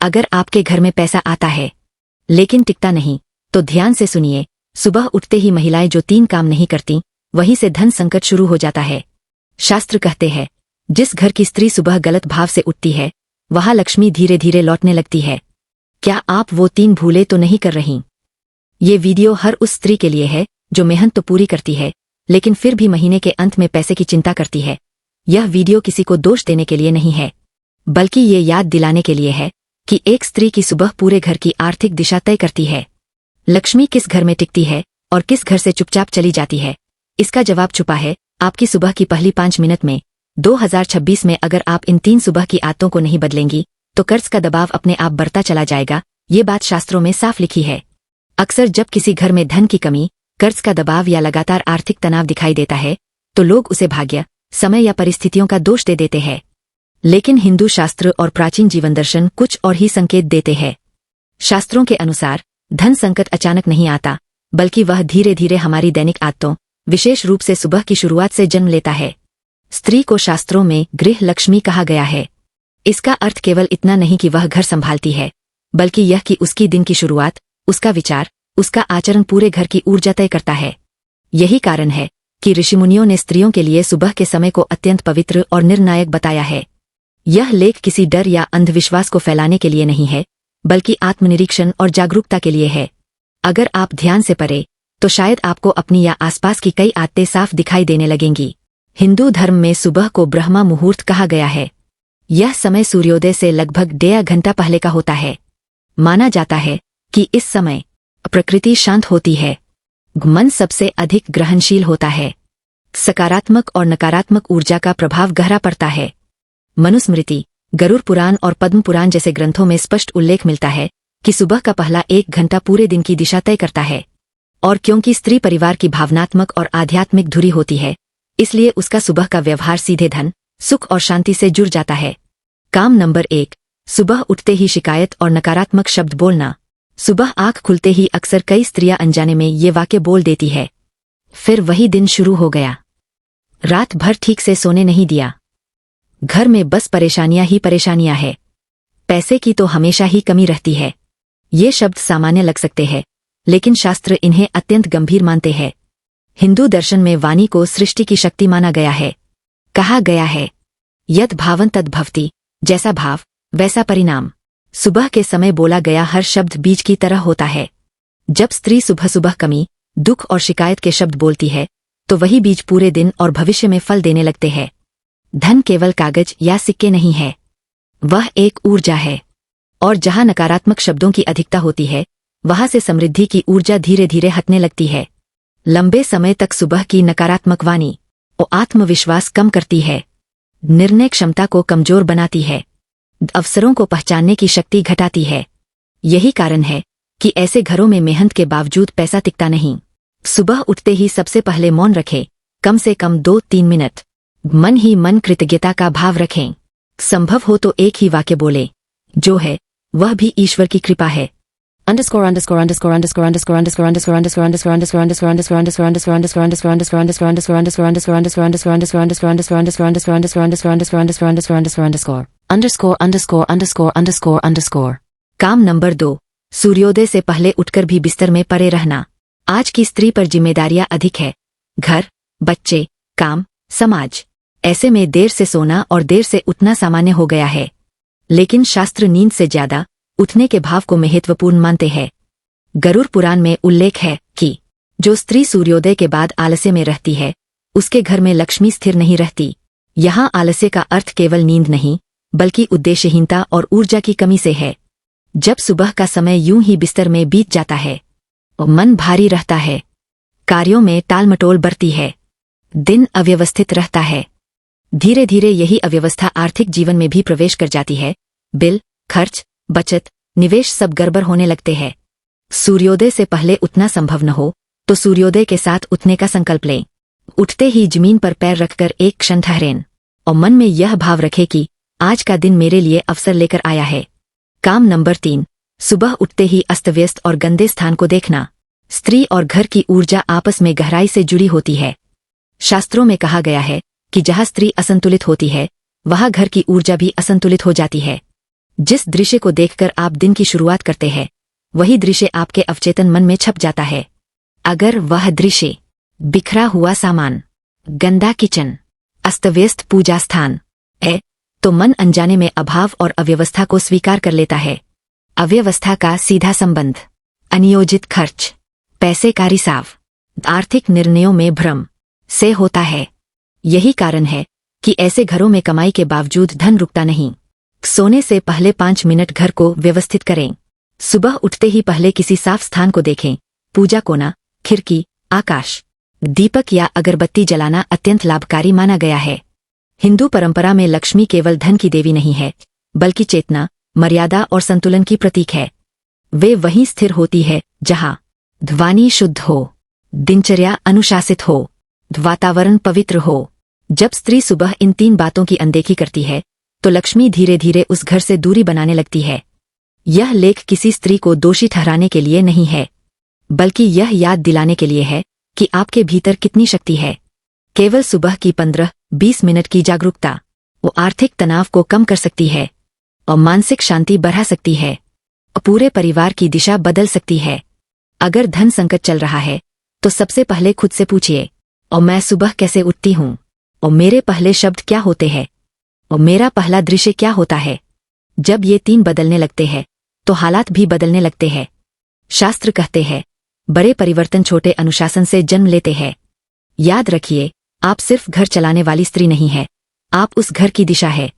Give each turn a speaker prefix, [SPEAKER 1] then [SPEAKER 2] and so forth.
[SPEAKER 1] अगर आपके घर में पैसा आता है लेकिन टिकता नहीं तो ध्यान से सुनिए। सुबह उठते ही महिलाएं जो 3 काम नहीं करती वहीं से धन संकट शुरू हो जाता है। शास्त्र कहते हैं जिस घर की स्त्री सुबह गलत भाव से उठती है वहां लक्ष्मी धीरे धीरे लौटने लगती है। क्या आप वो 3 भूले तो नहीं कर रही? ये वीडियो हर उस स्त्री के लिए है जो मेहनत तो पूरी करती है लेकिन फिर भी महीने के अंत में पैसे की चिंता करती है। यह वीडियो किसी को दोष देने के लिए नहीं है बल्कि ये याद दिलाने के लिए है कि एक स्त्री की सुबह पूरे घर की आर्थिक दिशा तय करती है। लक्ष्मी किस घर में टिकती है और किस घर से चुपचाप चली जाती है, इसका जवाब छुपा है आपकी सुबह की पहली 5 मिनट में। 2026 में अगर आप इन 3 सुबह की आदतों को नहीं बदलेंगी तो कर्ज का दबाव अपने आप बढ़ता चला जाएगा। ये बात शास्त्रों में साफ लिखी है। अक्सर जब किसी घर में धन की कमी, कर्ज का दबाव या लगातार आर्थिक तनाव दिखाई देता है तो लोग उसे भाग्य, समय या परिस्थितियों का दोष दे देते हैं। लेकिन हिंदू शास्त्र और प्राचीन जीवन दर्शन कुछ और ही संकेत देते हैं। शास्त्रों के अनुसार धन संकट अचानक नहीं आता बल्कि वह धीरे धीरे हमारी दैनिक आदतों, विशेष रूप से सुबह की शुरुआत से जन्म लेता है। स्त्री को शास्त्रों में गृह लक्ष्मी कहा गया है। इसका अर्थ केवल इतना नहीं कि वह घर संभालती है बल्कि यह कि उसकी दिन की शुरुआत, उसका विचार, उसका आचरण पूरे घर की ऊर्जा तय करता है। यही कारण है कि ऋषिमुनियों ने स्त्रियों के लिए सुबह के समय को अत्यंत पवित्र और निर्णायक बताया है। यह लेख किसी डर या अंधविश्वास को फैलाने के लिए नहीं है बल्कि आत्मनिरीक्षण और जागरूकता के लिए है। अगर आप ध्यान से पढ़ें तो शायद आपको अपनी या आसपास की कई आदतें साफ दिखाई देने लगेंगी। हिंदू धर्म में सुबह को ब्रह्मा मुहूर्त कहा गया है। यह समय सूर्योदय से लगभग 1.5 घंटा पहले का होता है। माना जाता है कि इस समय प्रकृति शांत होती है, मन सबसे अधिक ग्रहणशील होता है, सकारात्मक और नकारात्मक ऊर्जा का प्रभाव गहरा पड़ता है। मनुस्मृति, गरुड़ पुराण और पद्म पुराण जैसे ग्रंथों में स्पष्ट उल्लेख मिलता है कि सुबह का पहला 1 घंटा पूरे दिन की दिशा तय करता है। और क्योंकि स्त्री परिवार की भावनात्मक और आध्यात्मिक धुरी होती है इसलिए उसका सुबह का व्यवहार सीधे धन, सुख और शांति से जुड़ जाता है। काम नंबर 1, सुबह उठते ही शिकायत और नकारात्मक शब्द बोलना। सुबह आंख खुलते ही अक्सर कई स्त्रियां अनजाने में ये वाक्य बोल देती है, फिर वही दिन शुरू हो गया, रात भर ठीक से सोने नहीं दिया, घर में बस परेशानियां ही परेशानियां है, पैसे की तो हमेशा ही कमी रहती है। ये शब्द सामान्य लग सकते हैं लेकिन शास्त्र इन्हें अत्यंत गंभीर मानते हैं। हिंदू दर्शन में वाणी को सृष्टि की शक्ति माना गया है। कहा गया है यद भावं तद भवति, जैसा भाव वैसा परिणाम। सुबह के समय बोला गया हर शब्द बीज की तरह होता है। जब स्त्री सुबह सुबह कमी, दुख और शिकायत के शब्द बोलती है तो वही बीज पूरे दिन और भविष्य में फल देने लगते हैं। धन केवल कागज या सिक्के नहीं है, वह एक ऊर्जा है। और जहां नकारात्मक शब्दों की अधिकता होती है वहां से समृद्धि की ऊर्जा धीरे धीरे हटने लगती है। लंबे समय तक सुबह की नकारात्मक वाणी और आत्मविश्वास कम करती है, निर्णय क्षमता को कमजोर बनाती है, अवसरों को पहचानने की शक्ति घटाती है। यही कारण है कि ऐसे घरों में मेहनत के बावजूद पैसा टिकता नहीं। सुबह उठते ही सबसे पहले मौन रखें, कम से कम 2-3 मिनट। मन ही मन कृतज्ञता का भाव रखें। संभव हो तो एक ही वाक्य बोले, जो है वह भी ईश्वर की कृपा है। काम नंबर 2, सूर्योदय से पहले उठकर भी बिस्तर में पड़े रहना। आज की स्त्री पर जिम्मेदारियां अधिक है, घर, बच्चे, काम, समाज। ऐसे में देर से सोना और देर से उठना सामान्य हो गया है। लेकिन शास्त्र नींद से ज्यादा उठने के भाव को महत्वपूर्ण मानते हैं। गरुड़ पुराण में उल्लेख है कि जो स्त्री सूर्योदय के बाद आलस्य में रहती है उसके घर में लक्ष्मी स्थिर नहीं रहती। यहाँ आलस्य का अर्थ केवल नींद नहीं बल्कि उद्देश्यहीनता और ऊर्जा की कमी से है। जब सुबह का समय यूं ही बिस्तर में बीत जाता है और मन भारी रहता है, कार्यों में टालमटोल बढ़ती है, दिन अव्यवस्थित रहता है। धीरे धीरे यही अव्यवस्था आर्थिक जीवन में भी प्रवेश कर जाती है। बिल, खर्च, बचत, निवेश सब गड़बड़ होने लगते हैं। सूर्योदय से पहले उठना संभव न हो तो सूर्योदय के साथ उठने का संकल्प लें। उठते ही जमीन पर पैर रखकर एक क्षण ठहरें और मन में यह भाव रखें कि आज का दिन मेरे लिए अवसर लेकर आया है। काम नंबर 3, सुबह उठते ही अस्तव्यस्त और गंदे स्थान को देखना। स्त्री और घर की ऊर्जा आपस में गहराई से जुड़ी होती है। शास्त्रों में कहा गया है कि जहां स्त्री असंतुलित होती है वहां घर की ऊर्जा भी असंतुलित हो जाती है। जिस दृश्य को देखकर आप दिन की शुरुआत करते हैं वही दृश्य आपके अवचेतन मन में छप जाता है। अगर वह दृश्य बिखरा हुआ सामान, गंदा किचन, अस्तव्यस्त पूजा स्थान है तो मन अनजाने में अभाव और अव्यवस्था को स्वीकार कर लेता है। अव्यवस्था का सीधा संबंध अनियोजित खर्च, पैसे का रिसाव, आर्थिक निर्णयों में भ्रम से होता है। यही कारण है कि ऐसे घरों में कमाई के बावजूद धन रुकता नहीं। सोने से पहले 5 मिनट घर को व्यवस्थित करें। सुबह उठते ही पहले किसी साफ स्थान को देखें। पूजा कोना, खिड़की, आकाश, दीपक या अगरबत्ती जलाना अत्यंत लाभकारी माना गया है। हिंदू परंपरा में लक्ष्मी केवल धन की देवी नहीं है, बल्कि चेतना, मर्यादा और संतुलन की प्रतीक है। वे वहीं स्थिर होती है जहां ध्वनि शुद्ध हो, दिनचर्या अनुशासित हो, वातावरण पवित्र हो। जब स्त्री सुबह इन 3 बातों की अनदेखी करती है तो लक्ष्मी धीरे धीरे उस घर से दूरी बनाने लगती है। यह लेख किसी स्त्री को दोषी ठहराने के लिए नहीं है, बल्कि यह याद दिलाने के लिए है कि आपके भीतर कितनी शक्ति है। केवल सुबह की 15-20 मिनट की जागरूकता वो आर्थिक तनाव को कम कर सकती है और मानसिक शांति बढ़ा सकती है और पूरे परिवार की दिशा बदल सकती है। अगर धन संकट चल रहा है तो सबसे पहले खुद से पूछिए, और मैं सुबह कैसे उठती हूँ, और मेरे पहले शब्द क्या होते हैं, और मेरा पहला दृश्य क्या होता है। जब ये 3 बदलने लगते हैं तो हालात भी बदलने लगते हैं। शास्त्र कहते हैं, बड़े परिवर्तन छोटे अनुशासन से जन्म लेते हैं। याद रखिए, आप सिर्फ घर चलाने वाली स्त्री नहीं है, आप उस घर की दिशा है।